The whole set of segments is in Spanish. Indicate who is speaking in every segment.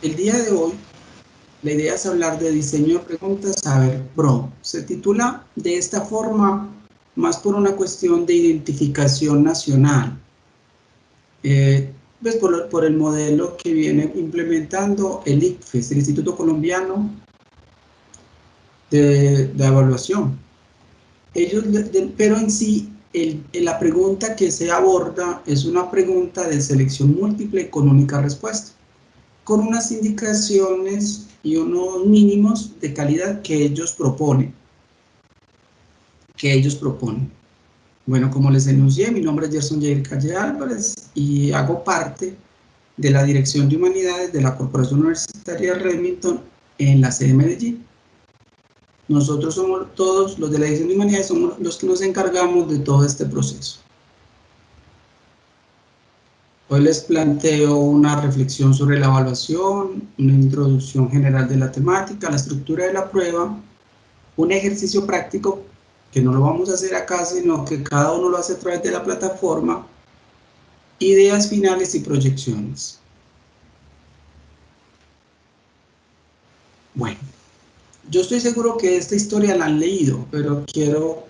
Speaker 1: El día de hoy, la idea es hablar de diseño de preguntas Saber Pro. Se titula de esta forma más por una cuestión de identificación nacional. Pues por el modelo que viene implementando el ICFES, el Instituto Colombiano de Evaluación. Pero en sí, la pregunta que se aborda es una pregunta de selección múltiple con única respuesta, con unas indicaciones y unos mínimos de calidad que ellos proponen. Bueno, como les enuncié, mi nombre es Gerson Jair Calle Álvarez y hago parte de la Dirección de Humanidades de la Corporación Universitaria Remington en la sede de Medellín. Nosotros somos todos los de la Dirección de Humanidades, somos los que nos encargamos de todo este proceso. Hoy les planteo una reflexión sobre la evaluación, una introducción general de la temática, la estructura de la prueba, un ejercicio práctico que no lo vamos a hacer acá, sino que cada uno lo hace a través de la plataforma, ideas finales y proyecciones. Bueno, yo estoy seguro que esta historia la han leído, pero quiero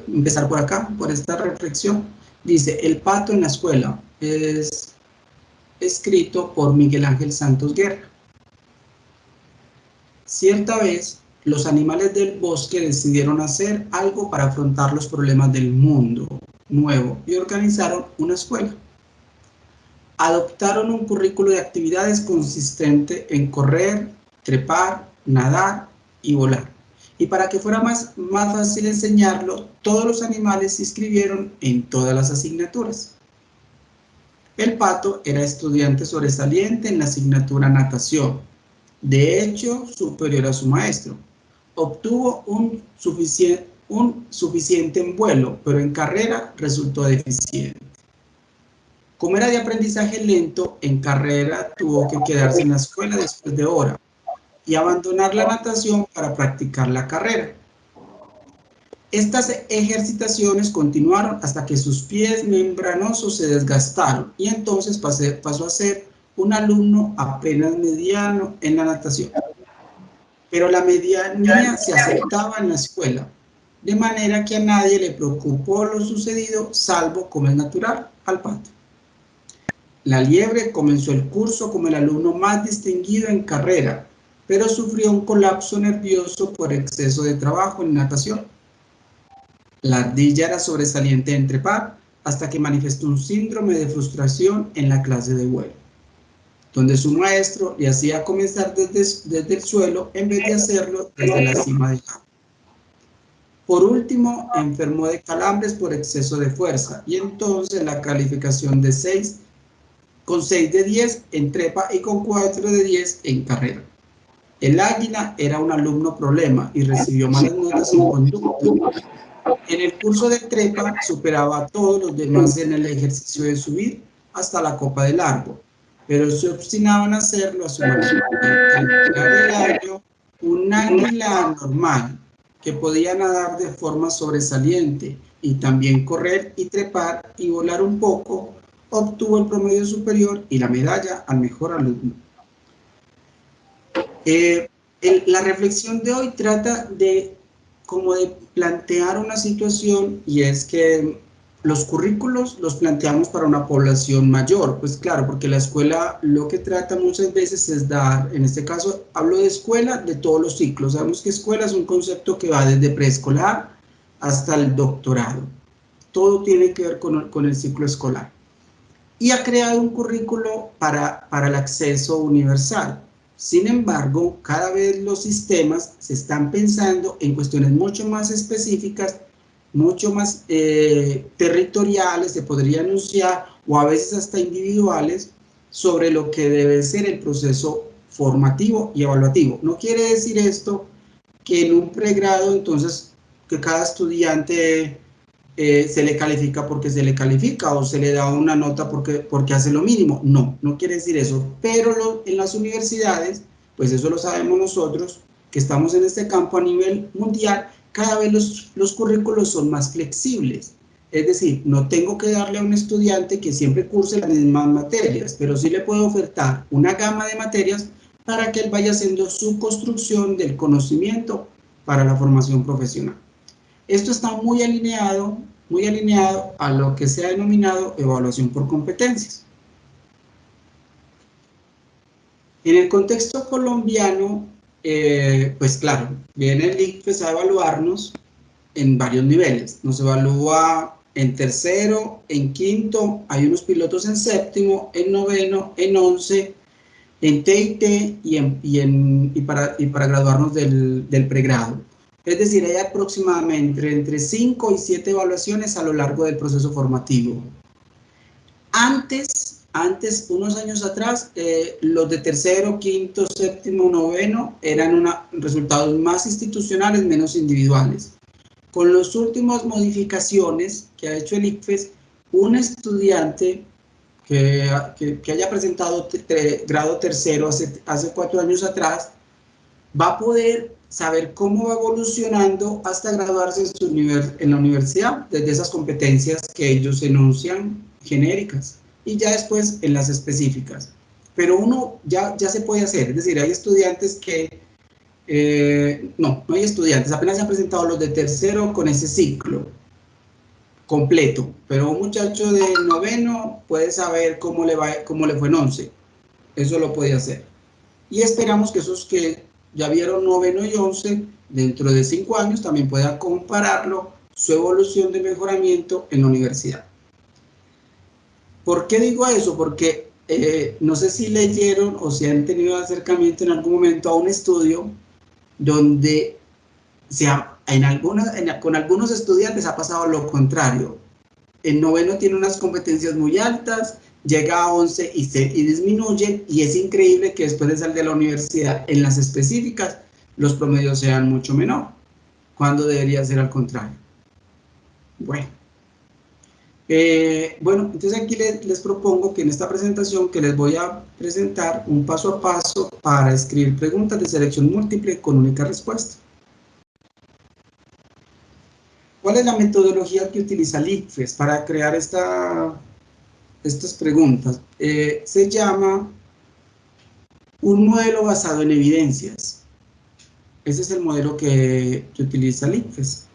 Speaker 1: empezar por acá, por esta reflexión. Dice, El pato en la escuela, es escrito por Miguel Ángel Santos Guerra. Cierta vez, los animales del bosque decidieron hacer algo para afrontar los problemas del mundo nuevo y organizaron una escuela. Adoptaron un currículo de actividades consistente en correr, trepar, nadar y volar. Y para que fuera más fácil enseñarlo, todos los animales se inscribieron en todas las asignaturas. El pato era estudiante sobresaliente en la asignatura natación, de hecho superior a su maestro. Obtuvo un suficiente en vuelo, pero en carrera resultó deficiente. Como era de aprendizaje lento, en carrera tuvo que quedarse en la escuela después de hora y abandonar la natación para practicar la carrera. Estas ejercitaciones continuaron hasta que sus pies membranosos se desgastaron y entonces pasó a ser un alumno apenas mediano en la natación. Pero la medianía se aceptaba en la escuela, de manera que a nadie le preocupó lo sucedido, salvo, como es natural, al pato. La liebre comenzó el curso como el alumno más distinguido en carrera, pero sufrió un colapso nervioso por exceso de trabajo en natación. La ardilla era sobresaliente en trepar hasta que manifestó un síndrome de frustración en la clase de vuelo, donde su maestro le hacía comenzar desde el suelo en vez de hacerlo desde la cima del árbol. Por último, enfermó de calambres por exceso de fuerza y entonces la calificación de 6 de 10 en trepa y con 4 de 10 en carrera. El águila era un alumno problema y recibió malas notas en conducta. En el curso de trepa superaba a todos los demás en el ejercicio de subir hasta la copa del árbol, pero se obstinaban a hacerlo a su manera. El gallo, un águila normal que podía nadar de forma sobresaliente y también correr y trepar y volar un poco, obtuvo el promedio superior y la medalla al mejor alumno. La reflexión de hoy trata de plantear una situación, y es que los currículos los planteamos para una población mayor, pues claro, porque la escuela lo que trata muchas veces es dar, en este caso hablo de escuela de todos los ciclos. Sabemos que escuela es un concepto que va desde preescolar hasta el doctorado, todo tiene que ver con el ciclo escolar, y ha creado un currículo para el acceso universal. Sin embargo, cada vez los sistemas se están pensando en cuestiones mucho más específicas, mucho más territoriales, se podría anunciar, o a veces hasta individuales, sobre lo que debe ser el proceso formativo y evaluativo. No quiere decir esto que en un pregrado, entonces, que cada estudiante se le califica porque se le califica o se le da una nota porque hace lo mínimo. No quiere decir eso, pero en las universidades, pues eso lo sabemos nosotros, que estamos en este campo a nivel mundial, cada vez los currículos son más flexibles. Es decir, no tengo que darle a un estudiante que siempre curse las mismas materias, pero sí le puedo ofertar una gama de materias para que él vaya haciendo su construcción del conocimiento para la formación profesional. Esto está muy alineado a lo que se ha denominado evaluación por competencias. En el contexto colombiano, pues claro, viene el ICFES a evaluarnos en varios niveles. Nos evalúa en tercero, en quinto, hay unos pilotos en séptimo, en noveno, en 11, en TIT y para graduarnos del pregrado. Es decir, hay aproximadamente entre 5 y 7 evaluaciones a lo largo del proceso formativo. Antes, unos años atrás, los de tercero, quinto, séptimo, noveno eran resultados más institucionales, menos individuales. Con las últimas modificaciones que ha hecho el ICFES, un estudiante que haya presentado grado tercero hace 4 años atrás, va a poder saber cómo va evolucionando hasta graduarse en la universidad, desde esas competencias que ellos enuncian genéricas, y ya después en las específicas. Pero uno ya se puede hacer, es decir, hay estudiantes que, no hay estudiantes, apenas se han presentado los de tercero con ese ciclo completo, pero un muchacho de noveno puede saber cómo le fue en 11, eso lo puede hacer. Y esperamos que esos que ya vieron noveno y 11, dentro de 5 años también puedan compararlo, su evolución de mejoramiento en la universidad. ¿Por qué digo eso? Porque no sé si leyeron o si han tenido acercamiento en algún momento a un estudio donde con algunos estudiantes ha pasado lo contrario. El noveno tiene unas competencias muy altas, llega a 11 y disminuye, y es increíble que después de salir de la universidad en las específicas los promedios sean mucho menor, cuando debería ser al contrario. Bueno, entonces aquí les propongo que en esta presentación que les voy a presentar un paso a paso para escribir preguntas de selección múltiple con única respuesta. ¿Cuál es la metodología que utiliza el ICFES para crear estas preguntas? Se llama un modelo basado en evidencias. Ese es el modelo que utiliza el ICFES.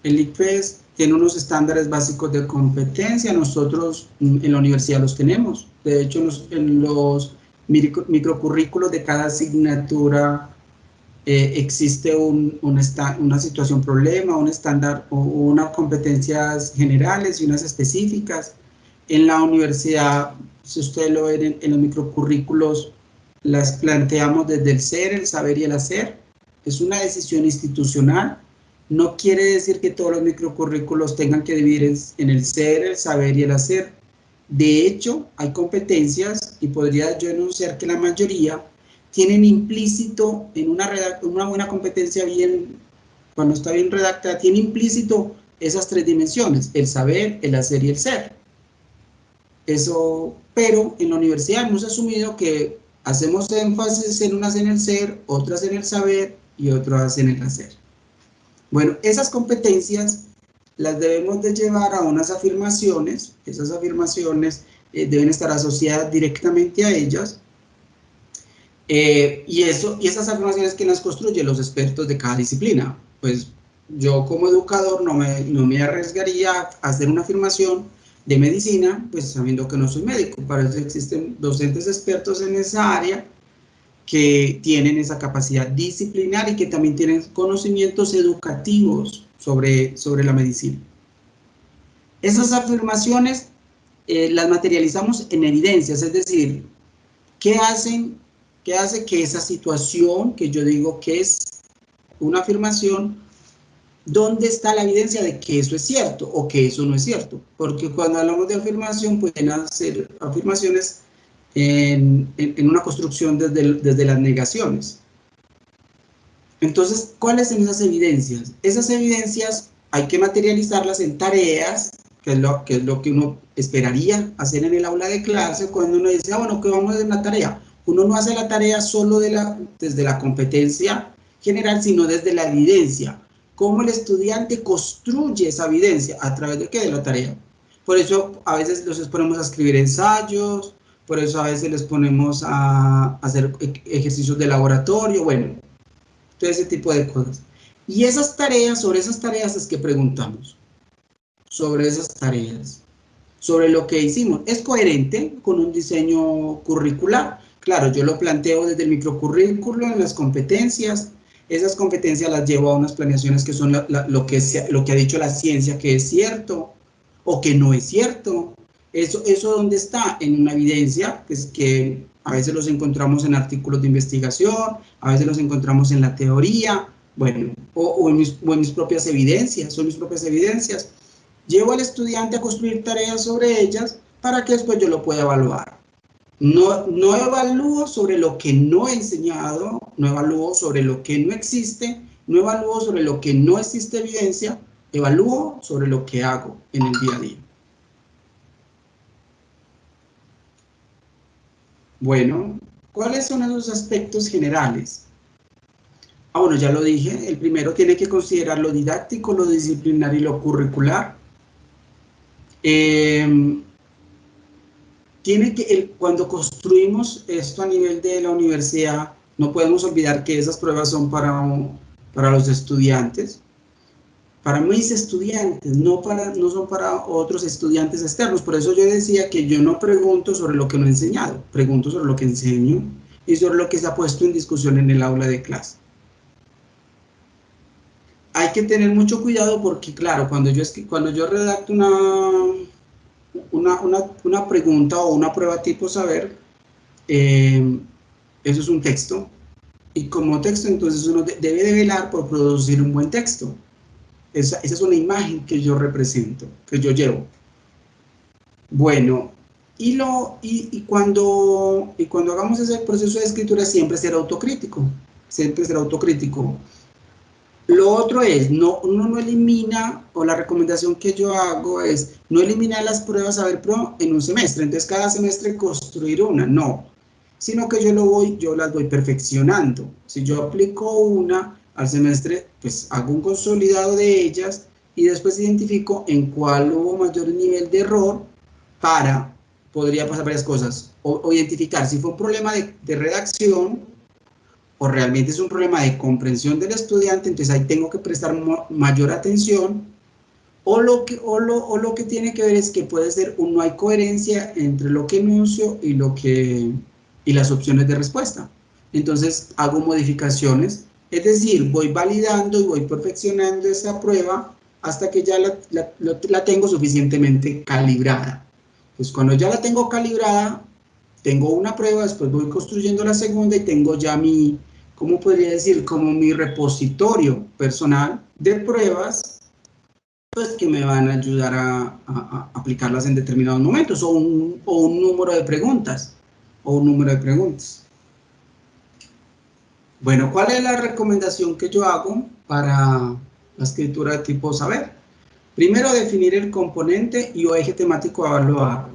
Speaker 1: El ICFES tiene unos estándares básicos de competencia. Nosotros en la universidad los tenemos. De hecho, en los microcurrículos de cada asignatura existe una situación problema, un estándar o unas competencias generales y unas específicas. En la universidad, si ustedes lo ven en los microcurrículos, las planteamos desde el ser, el saber y el hacer. Es una decisión institucional. No quiere decir que todos los microcurrículos tengan que dividir en el ser, el saber y el hacer. De hecho, hay competencias, y podría yo enunciar que la mayoría tienen implícito en una buena competencia, cuando está bien redactada, tiene implícito esas 3 dimensiones: el saber, el hacer y el ser. Eso, pero en la universidad hemos asumido que hacemos énfasis en unas en el ser, otras en el saber y otras en el hacer. Bueno, esas competencias las debemos de llevar a unas afirmaciones. Esas afirmaciones deben estar asociadas directamente a ellas. Y esas afirmaciones, ¿quién las construye? Los expertos de cada disciplina. Pues yo como educador no me arriesgaría a hacer una afirmación de medicina, pues sabiendo que no soy médico. Para eso existen docentes expertos en esa área que tienen esa capacidad disciplinar y que también tienen conocimientos educativos sobre la medicina. Esas afirmaciones las materializamos en evidencias, es decir, ¿qué hace que esa situación que yo digo que es una afirmación, dónde está la evidencia de que eso es cierto o que eso no es cierto? Porque cuando hablamos de afirmación, pueden hacer afirmaciones en una construcción desde las negaciones. Entonces, ¿cuáles son esas evidencias? Esas evidencias hay que materializarlas en tareas, que es lo que uno esperaría hacer en el aula de clase. Cuando uno dice, bueno, ¿qué vamos a hacer en la tarea? Uno no hace la tarea solo desde la competencia general, sino desde la evidencia. ¿Cómo el estudiante construye esa evidencia? ¿A través de qué? De la tarea. Por eso a veces los exponemos a escribir ensayos, por eso a veces les ponemos a hacer ejercicios de laboratorio, bueno, todo ese tipo de cosas. Y esas tareas, sobre esas tareas es que preguntamos, sobre esas tareas, sobre lo que hicimos. ¿Es coherente con un diseño curricular? Claro, yo lo planteo desde el microcurrículo en las competencias. Esas competencias las llevo a unas planeaciones que son lo que ha dicho la ciencia que es cierto o que no es cierto. Eso ¿dónde está? En una evidencia, que a veces los encontramos en artículos de investigación, a veces los encontramos en la teoría, bueno, o en mis propias evidencias, son mis propias evidencias. Llevo al estudiante a construir tareas sobre ellas para que después yo lo pueda evaluar. No evalúo sobre lo que no he enseñado, no evalúo sobre lo que no existe, no evalúo sobre lo que no existe evidencia, evalúo sobre lo que hago en el día a día. Bueno, ¿cuáles son esos aspectos generales? Bueno, ya lo dije, el primero tiene que considerar lo didáctico, lo disciplinar y lo curricular. Cuando construimos esto a nivel de la universidad, no podemos olvidar que esas pruebas son para los estudiantes, para mis estudiantes, no son para otros estudiantes externos. Por eso yo decía que yo no pregunto sobre lo que no he enseñado, pregunto sobre lo que enseño y sobre lo que se ha puesto en discusión en el aula de clase. Hay que tener mucho cuidado porque, claro, cuando yo redacto una pregunta o una prueba tipo saber, eso es un texto, y como texto entonces uno debe de velar por producir un buen texto. Esa es una imagen que yo represento, que yo llevo. Bueno, y cuando hagamos ese proceso de escritura siempre será autocrítico, siempre será autocrítico. Lo otro es, uno no elimina, o la recomendación que yo hago es, no eliminar las pruebas Saber Pro en un semestre, entonces cada semestre construir una, no, sino que yo las voy perfeccionando. Si yo aplico una al semestre, pues hago un consolidado de ellas y después identifico en cuál hubo mayor nivel de error podría pasar varias cosas, o identificar si fue un problema de redacción, o realmente es un problema de comprensión del estudiante, entonces ahí tengo que prestar mayor atención, o lo que tiene que ver es que puede ser no hay coherencia entre lo que enuncio y las opciones de respuesta. Entonces hago modificaciones, es decir, voy validando y voy perfeccionando esa prueba hasta que ya la tengo suficientemente calibrada. Pues cuando ya la tengo calibrada, tengo una prueba, después voy construyendo la segunda y tengo ya ¿cómo podría decir? Como mi repositorio personal de pruebas, pues que me van a ayudar a aplicarlas en determinados momentos, o un número de preguntas, Bueno, ¿cuál es la recomendación que yo hago para la escritura de tipo saber? Primero, definir el componente y o eje temático a evaluar.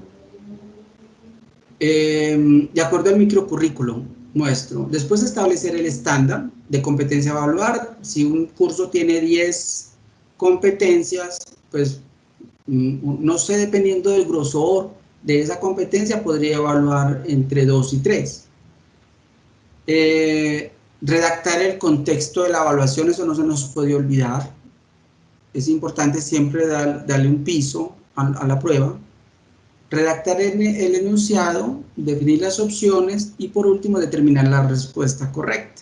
Speaker 1: De acuerdo al microcurrículum nuestro. Después establecer el estándar de competencia a evaluar. Si un curso tiene 10 competencias, pues no sé, dependiendo del grosor de esa competencia, podría evaluar entre 2 y 3. Redactar el contexto de la evaluación, eso no se nos puede olvidar. Es importante siempre darle un piso a la prueba. Redactar el enunciado, definir las opciones y por último determinar la respuesta correcta.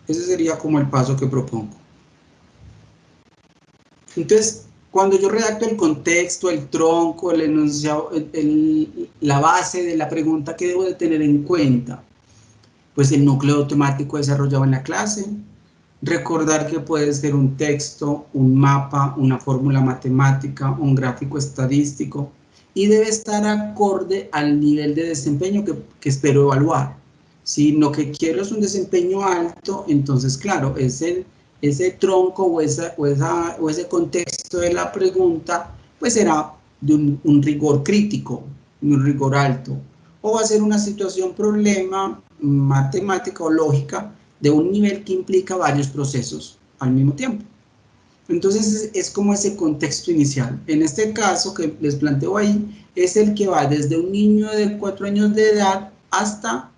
Speaker 1: Ese sería como el paso que propongo. Entonces, cuando yo redacto el contexto, el tronco, el enunciado, la base de la pregunta, ¿qué debo de tener en cuenta? Pues el núcleo temático desarrollado en la clase. Recordar que puede ser un texto, un mapa, una fórmula matemática, un gráfico estadístico, y debe estar acorde al nivel de desempeño que espero evaluar. Si lo que quiero es un desempeño alto, entonces claro, ese tronco o ese contexto de la pregunta, pues será de un rigor crítico, un rigor alto, o va a ser una situación problema matemática o lógica de un nivel que implica varios procesos al mismo tiempo. Entonces es como ese contexto inicial. En este caso que les planteo ahí, es el que va desde un niño de 4 años de edad hasta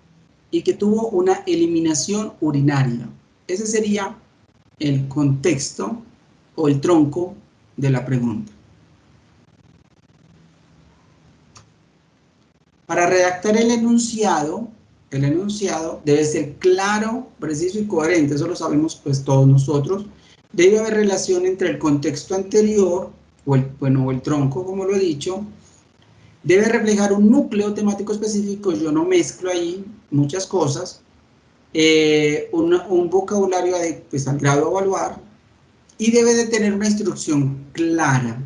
Speaker 1: y que tuvo una eliminación urinaria. Ese sería el contexto o el tronco de la pregunta. Para redactar el enunciado debe ser claro, preciso y coherente. Eso lo sabemos pues todos nosotros. Debe haber relación entre el contexto anterior o el tronco, como lo he dicho. Debe reflejar un núcleo temático específico. Yo no mezclo ahí muchas cosas. Un vocabulario pues, al grado a evaluar. Y debe de tener una instrucción clara.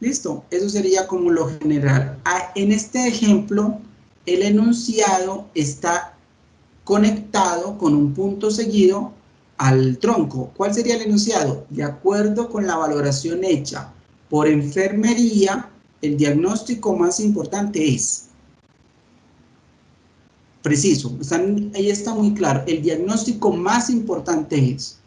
Speaker 1: Listo, eso sería como lo general. En este ejemplo, el enunciado está conectado con un punto seguido al tronco. ¿Cuál sería el enunciado? De acuerdo con la valoración hecha por enfermería, el diagnóstico más importante es. Preciso, ahí está muy claro. El diagnóstico más importante es.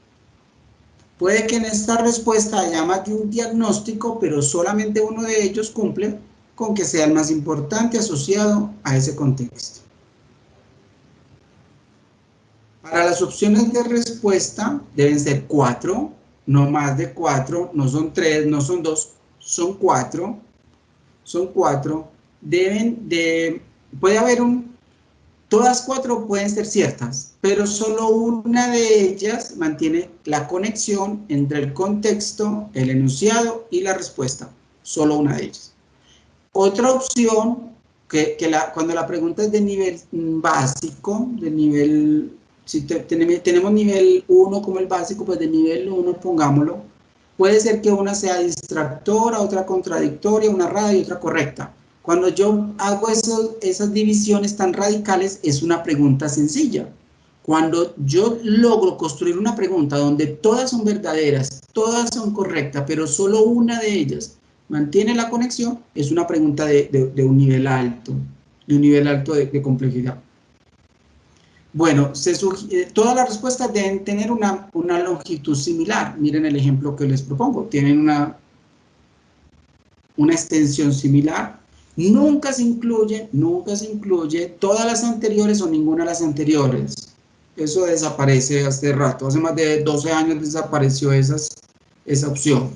Speaker 1: Puede que en esta respuesta haya más de un diagnóstico, pero solamente uno de ellos cumple con que sea el más importante asociado a ese contexto. Para las opciones de respuesta deben ser 4, no más de 4, no son 3, no son 2, son 4. Son 4. Puede haber todas 4 pueden ser ciertas, pero solo una de ellas mantiene la conexión entre el contexto, el enunciado y la respuesta. Solo una de ellas. Otra opción, cuando la pregunta es de nivel básico, de nivel, si tenemos nivel 1 como el básico, pues de nivel 1 pongámoslo, puede ser que una sea distractora, otra contradictoria, una errada y otra correcta. Cuando yo hago esas divisiones tan radicales, es una pregunta sencilla. Cuando yo logro construir una pregunta donde todas son verdaderas, todas son correctas, pero solo una de ellas mantiene la conexión, es una pregunta de un nivel alto, de complejidad. Bueno, todas las respuestas deben tener una longitud similar. Miren el ejemplo que les propongo. Tienen una extensión similar. Nunca se incluye todas las anteriores o ninguna de las anteriores. Eso desaparece hace rato. Hace más de 12 años desapareció esa opción.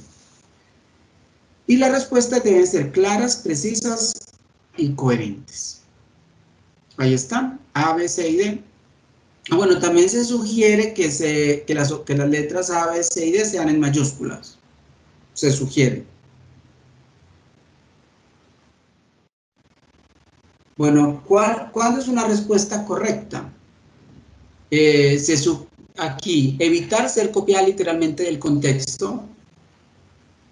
Speaker 1: Y las respuestas deben ser claras, precisas y coherentes. Ahí están, A, B, C y D. Bueno, también se sugiere que las letras A, B, C y D sean en mayúsculas. Se sugiere. Bueno, ¿cuándo es una respuesta correcta? Aquí, evitar ser copiada literalmente del contexto.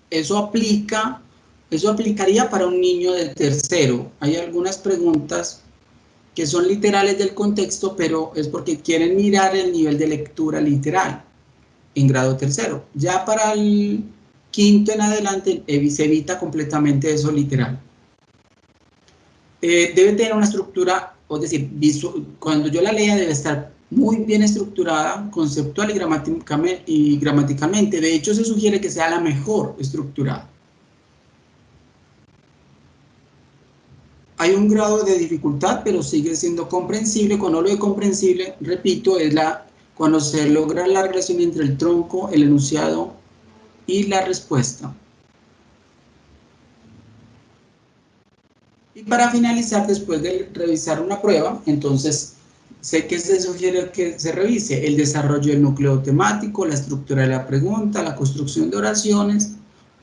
Speaker 1: Eso aplicaría para un niño de tercero. Hay algunas preguntas que son literales del contexto, pero es porque quieren mirar el nivel de lectura literal en grado tercero. Ya para el quinto en adelante se evita completamente eso literal. Debe tener una estructura, es decir, cuando yo la lea debe estar muy bien estructurada, conceptual y gramaticalmente. De hecho, se sugiere que sea la mejor estructurada. Hay un grado de dificultad, pero sigue siendo comprensible. Cuando lo de comprensible, repito, es cuando se logra la relación entre el tronco, el enunciado y la respuesta. Y para finalizar, después de revisar una prueba, entonces sé que se sugiere que se revise el desarrollo del núcleo temático, la estructura de la pregunta, la construcción de oraciones,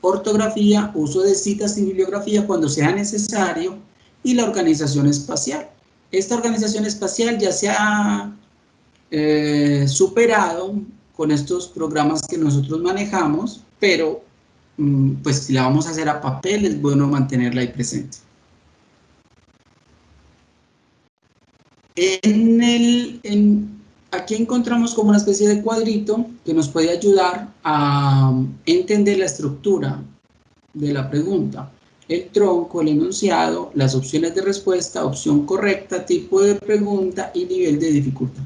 Speaker 1: ortografía, uso de citas y bibliografía cuando sea necesario, y la organización espacial. Esta organización espacial ya se ha superado con estos programas que nosotros manejamos, pero pues si la vamos a hacer a papel es bueno mantenerla ahí presente. Aquí encontramos como una especie de cuadrito que nos puede ayudar a entender la estructura de la pregunta. El tronco, el enunciado, las opciones de respuesta, opción correcta, tipo de pregunta y nivel de dificultad.